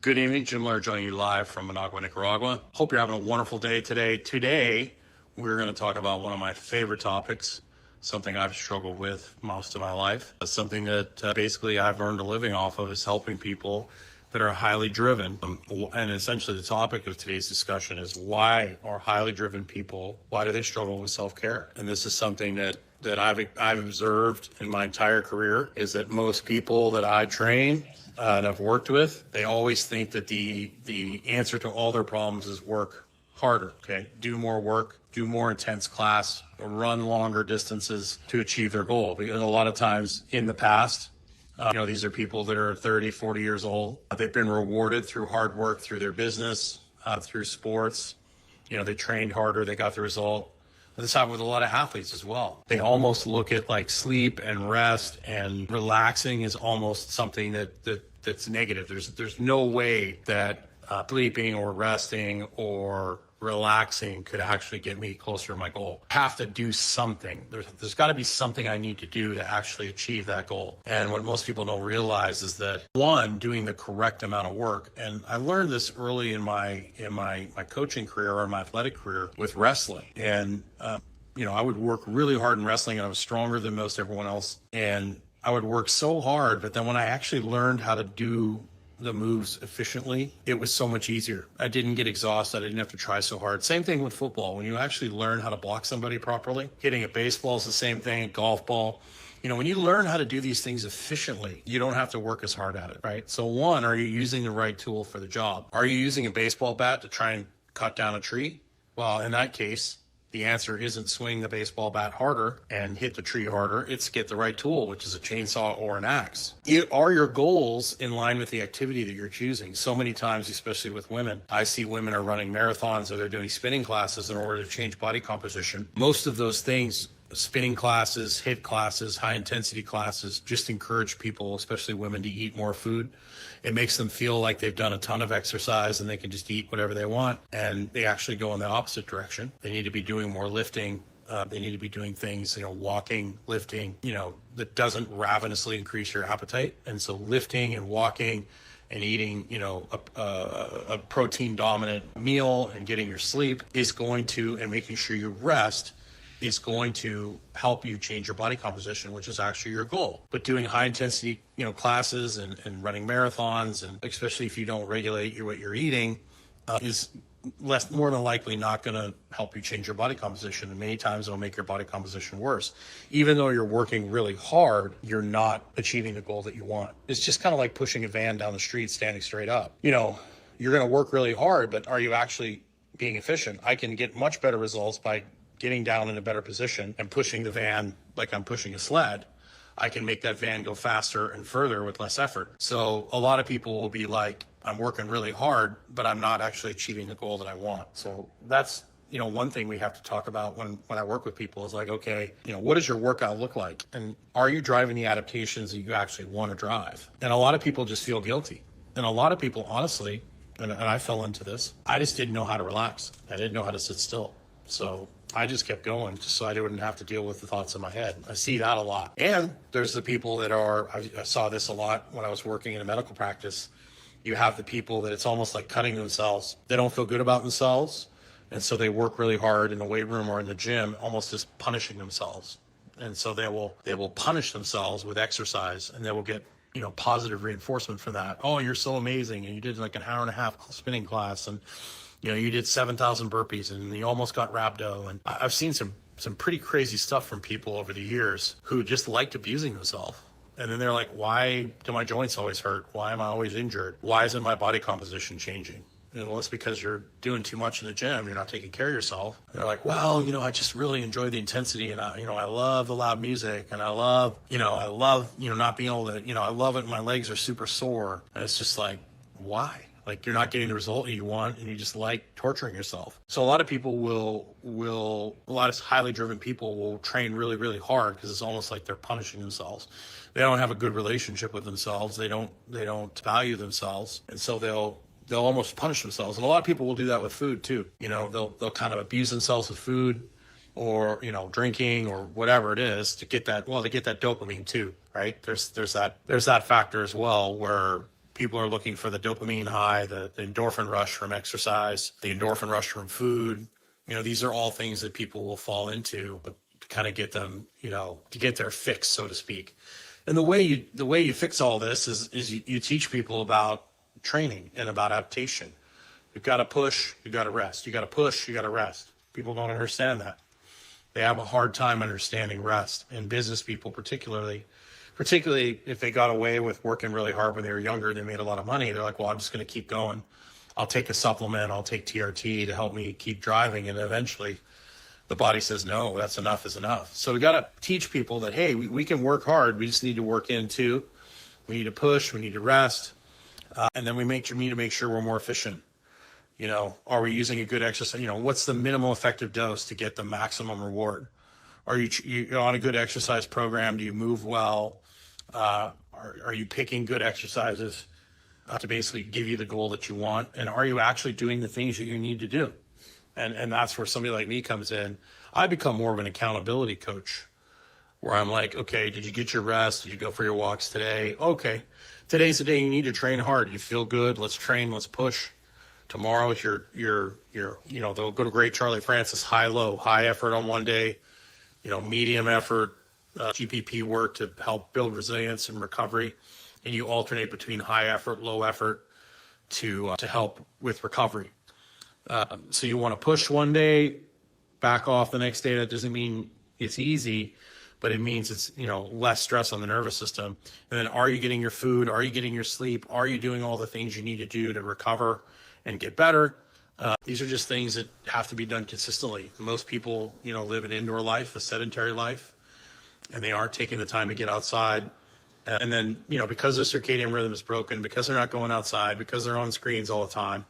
Good evening, Jim Lair joining you live from Managua, Nicaragua. Hope you're having a wonderful day today. Today, we're going to talk about one of my favorite topics, something I've struggled with most of my life, something that basically I've earned a living off of is helping people that are highly driven. And essentially the topic of today's discussion is why are highly driven people, why do they struggle with self-care? And this is something that I've observed in my entire career is that most people that I train and I've worked with, they always think that the answer to all their problems is work harder, okay? Do more work, do more intense class, run longer distances to achieve their goal. Because a lot of times in the past, these are people that are 30, 40 years old. They've been rewarded through hard work, through their business, through sports. They trained harder, they got the result. This happened with a lot of athletes as well. They almost look at like sleep and rest and relaxing is almost something that's negative. There's no way that sleeping or resting or relaxing could actually get me closer to my goal. I have to do something. There's got to be something I need to do to actually achieve that goal. And what most people don't realize is that one, doing the correct amount of work. And I learned this early in my coaching career or my athletic career with wrestling. And I would work really hard in wrestling, and I was stronger than most everyone else. And I would work so hard, but then when I actually learned how to do the moves efficiently, it was so much easier. I didn't get exhausted. I didn't have to try so hard. Same thing with football. When you actually learn how to block somebody properly, hitting a baseball is the same thing, a golf ball. When you learn how to do these things efficiently, you don't have to work as hard at it, right? So one, are you using the right tool for the job? Are you using a baseball bat to try and cut down a tree? Well, in that case, the answer isn't swing the baseball bat harder and hit the tree harder. It's get the right tool, which is a chainsaw or an axe. Are your goals in line with the activity that you're choosing? So many times, especially with women, I see women are running marathons or they're doing spinning classes in order to change body composition. Most of those things, spinning classes, HIIT classes, high intensity classes, just encourage people, especially women, to eat more food. It makes them feel like they've done a ton of exercise and they can just eat whatever they want. And they actually go in the opposite direction. They need to be doing more lifting. They need to be doing things, walking, lifting, that doesn't ravenously increase your appetite. And so lifting and walking and eating, a protein dominant meal and getting your sleep is going to, and making sure you rest, is going to help you change your body composition, which is actually your goal. But doing high intensity, classes and running marathons, and especially if you don't regulate what you're eating, is more than likely not going to help you change your body composition. And many times it'll make your body composition worse. Even though you're working really hard, you're not achieving the goal that you want. It's just kind of like pushing a van down the street, standing straight up. You're going to work really hard, but are you actually being efficient? I can get much better results by getting down in a better position and pushing the van like I'm pushing a sled. I can make that van go faster and further with less effort. So a lot of people will be like, I'm working really hard, but I'm not actually achieving the goal that I want. So that's, one thing we have to talk about when I work with people is like, okay, what does your workout look like? And are you driving the adaptations that you actually want to drive? And a lot of people just feel guilty. And a lot of people, honestly, and I fell into this, I just didn't know how to relax. I didn't know how to sit still. So I just kept going just so I wouldn't have to deal with the thoughts in my head. I see that a lot. And there's the people that I saw this a lot when I was working in a medical practice. You have the people that it's almost like cutting themselves. They don't feel good about themselves. And so they work really hard in the weight room or in the gym, almost just punishing themselves. And so they will punish themselves with exercise, and they will get, positive reinforcement for that. Oh, you're so amazing. And you did like an hour and a half spinning class, and you did 7,000 burpees and you almost got rhabdo. And I've seen some pretty crazy stuff from people over the years who just liked abusing themselves. And then they're like, why do my joints always hurt? Why am I always injured? Why isn't my body composition changing? Well, it's because you're doing too much in the gym. You're not taking care of yourself. And they're like, well, I just really enjoy the intensity, and I love the loud music, and I love not being able to, I love it when my legs are super sore. And it's just like, why? Like, you're not getting the result you want, and you just like torturing yourself. So a lot of people a lot of highly driven people will train really, really hard because it's almost like they're punishing themselves. They don't have a good relationship with themselves. They don't value themselves. And so they'll almost punish themselves. And a lot of people will do that with food too. They'll kind of abuse themselves with food or, drinking or whatever it is to get that dopamine too, right? There's that factor as well where People are looking for the dopamine high, the endorphin rush from exercise, the endorphin rush from food. These are all things that people will fall into, but to kind of get them, to get their fix, so to speak. And the way you fix all this is you teach people about training and about adaptation. You've got to push, you've got to rest. You got to push, you got to rest. People don't understand that. They have a hard time understanding rest, and business people particularly if they got away with working really hard when they were younger, they made a lot of money. They're like, well, I'm just going to keep going. I'll take a supplement. I'll take TRT to help me keep driving. And eventually the body says, no, that's enough is enough. So we got to teach people that, hey, we can work hard. We just need to work in too. We need to push. We need to rest. And then we need to make sure we're more efficient. Are we using a good exercise? What's the minimal effective dose to get the maximum reward? Are you on a good exercise program? Do you move well? Are you picking good exercises to basically give you the goal that you want? And are you actually doing the things that you need to do? And that's where somebody like me comes in. I become more of an accountability coach, where I'm like, okay, did you get your rest? Did you go for your walks today? Okay, today's the day you need to train hard. You feel good. Let's train. Let's push. Tomorrow is they'll go to great Charlie Francis, high, low, high effort on one day, medium effort, GPP work to help build resilience and recovery. And you alternate between high effort, low effort to help with recovery. So you want to push one day, back off the next day. That doesn't mean it's easy, but it means it's, less stress on the nervous system. And then, are you getting your food? Are you getting your sleep? Are you doing all the things you need to do to recover and get better? These are just things that have to be done consistently. Most people, live an indoor life, a sedentary life, and they aren't taking the time to get outside. And then, because their circadian rhythm is broken, because they're not going outside, because they're on screens all the time,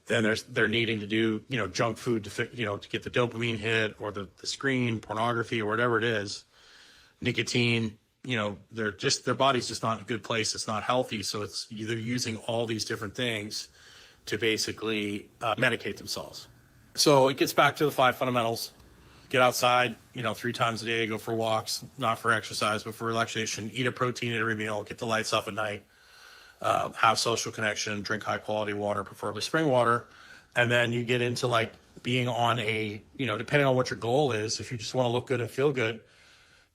then they're needing to do, junk food to get the dopamine hit, or the screen, pornography, or whatever it is, nicotine. Their body's just not in a good place. It's not healthy. So they're using all these different things to basically medicate themselves. So it gets back to the 5 fundamentals. Get outside, 3 times a day, go for walks, not for exercise, but for relaxation. Eat a protein at every meal, get the lights off at night, have social connection, drink high quality water, preferably spring water. And then you get into like being on a, depending on what your goal is, if you just want to look good and feel good,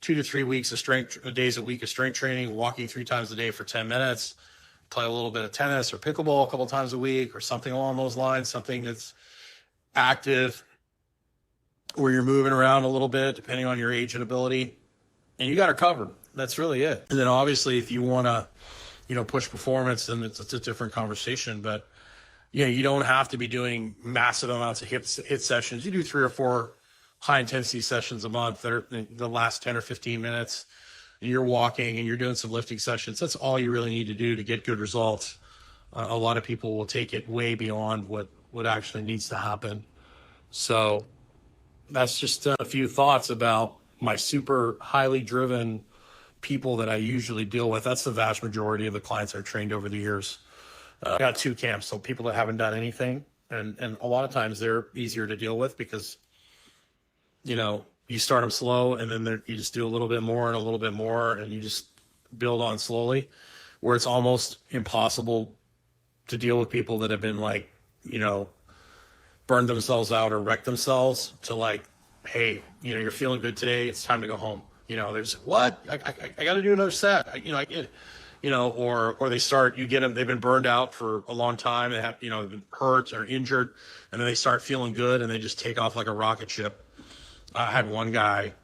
2 to 3 weeks of days a week of strength training, walking 3 times a day for 10 minutes, play a little bit of tennis or pickleball a couple times a week or something along those lines, something that's active, where you're moving around a little bit, depending on your age and ability, and you got it covered. That's really it. And then obviously, if you want to, push performance, then it's a different conversation. But you don't have to be doing massive amounts of HIIT sessions. You do 3 or 4 high intensity sessions a month that are the last 10 or 15 minutes, and you're walking and you're doing some lifting sessions. That's all you really need to do to get good results. A lot of people will take it way beyond what actually needs to happen. So that's just a few thoughts about my super highly driven people that I usually deal with. That's the vast majority of the clients I've trained over the years. I got 2 camps, so people that haven't done anything, and a lot of times they're easier to deal with because, you start them slow, and then you just do a little bit more and a little bit more, and you just build on slowly, where it's almost impossible to deal with people that have been like, burned themselves out or wrecked themselves, to like, hey, you're feeling good today, it's time to go home. There's what? I got to do another set. I get, or they start, you get them, they've been burned out for a long time. They have, they've been hurt or injured, and then they start feeling good and they just take off like a rocket ship. I had one guy,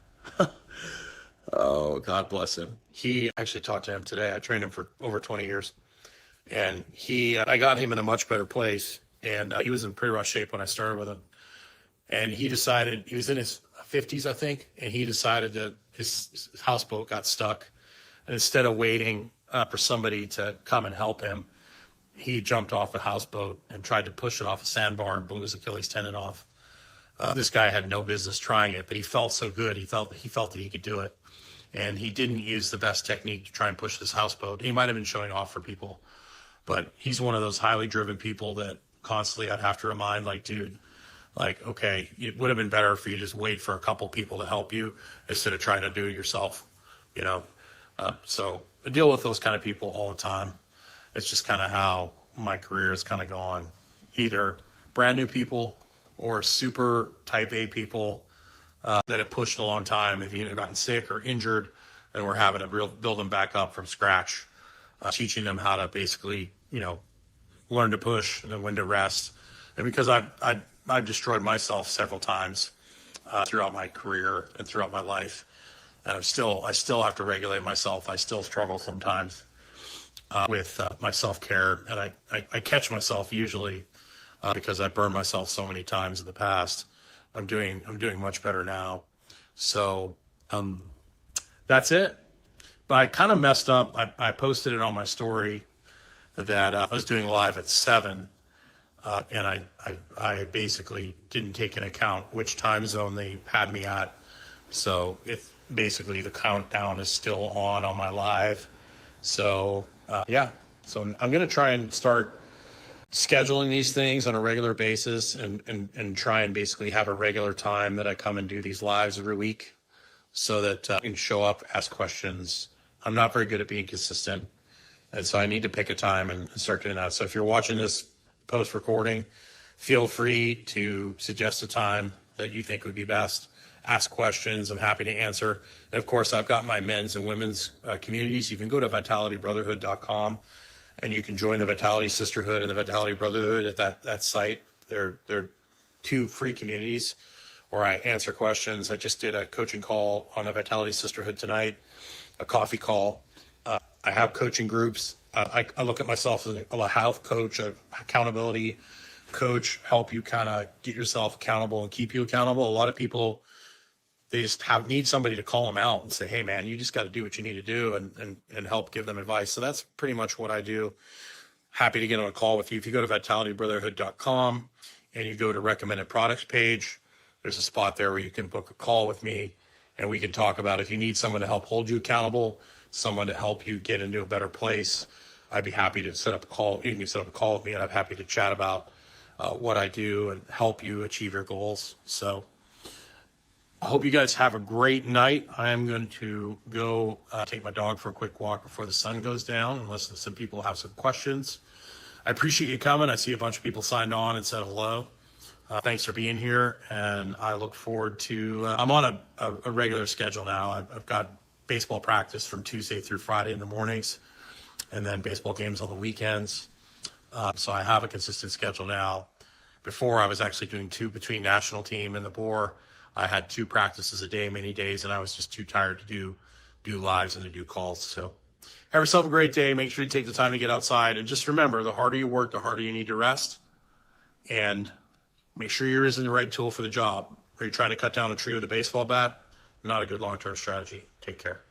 oh, God bless him. He actually talked to him today. I trained him for over 20 years, and I got him in a much better place. And he was in pretty rough shape when I started with him. And he decided, he was in his 50s, I think, and he decided that his houseboat got stuck. And instead of waiting for somebody to come and help him, he jumped off the houseboat and tried to push it off a sandbar and blew his Achilles tendon off. This guy had no business trying it, but he felt so good. He felt that he could do it. And he didn't use the best technique to try and push this houseboat. He might have been showing off for people, but he's one of those highly driven people that constantly I'd have to remind, like, dude, like, okay, it would have been better for you to just wait for a couple people to help you instead of trying to do it yourself, So I deal with those kind of people all the time. It's just kind of how my career has kind of gone. Either brand new people or super type A people that have pushed a long time, have either gotten sick or injured, and we're having to build them back up from scratch, teaching them how to basically, learn to push and then when to rest. And because I've destroyed myself several times throughout my career and throughout my life, and I still have to regulate myself. I still struggle sometimes with my self-care, and I catch myself usually because I burned myself so many times in the past. I'm doing much better now. So that's it. But I kind of messed up. I posted it on my story that I was doing live at 7, and I basically didn't take into account which time zone they had me at. So basically the countdown is still on my live. So yeah, so I'm going to try and start scheduling these things on a regular basis and try and basically have a regular time that I come and do these lives every week so that I can show up, ask questions. I'm not very good at being consistent. And so I need to pick a time and start doing that. So if you're watching this post recording, feel free to suggest a time that you think would be best. Ask questions. I'm happy to answer. And of course, I've got my men's and women's communities. You can go to vitalitybrotherhood.com and you can join the Vitality Sisterhood and the Vitality Brotherhood at that site. They're two free communities where I answer questions. I just did a coaching call on the Vitality Sisterhood tonight, a coffee call. I have coaching groups. I look at myself as a health coach, an accountability coach, help you kind of get yourself accountable and keep you accountable. A lot of people, they just need somebody to call them out and say, hey man, you just got to do what you need to do and help give them advice. So that's pretty much what I do. Happy to get on a call with you. If you go to vitalitybrotherhood.com and you go to recommended products page, there's a spot there where you can book a call with me and we can talk about if you need someone to help hold you accountable, someone to help you get into a better place. I'd be happy to set up a call. You can set up a call with me and I'm happy to chat about what I do and help you achieve your goals. So I hope you guys have a great night. I am going to go take my dog for a quick walk before the sun goes down, unless some people have some questions. I appreciate you coming. I see a bunch of people signed on and said hello. Thanks for being here, and I look forward to, I'm on a regular schedule now. I've got baseball practice from Tuesday through Friday in the mornings, and then baseball games on the weekends. So I have a consistent schedule now. Before, I was actually doing 2 between national team and the BOR. I had 2 practices a day, many days, and I was just too tired to do lives and to do calls. So have yourself a great day. Make sure you take the time to get outside. And just remember, the harder you work, the harder you need to rest. And make sure you're using the right tool for the job. Are you trying to cut down a tree with a baseball bat? Not a good long-term strategy. Take care.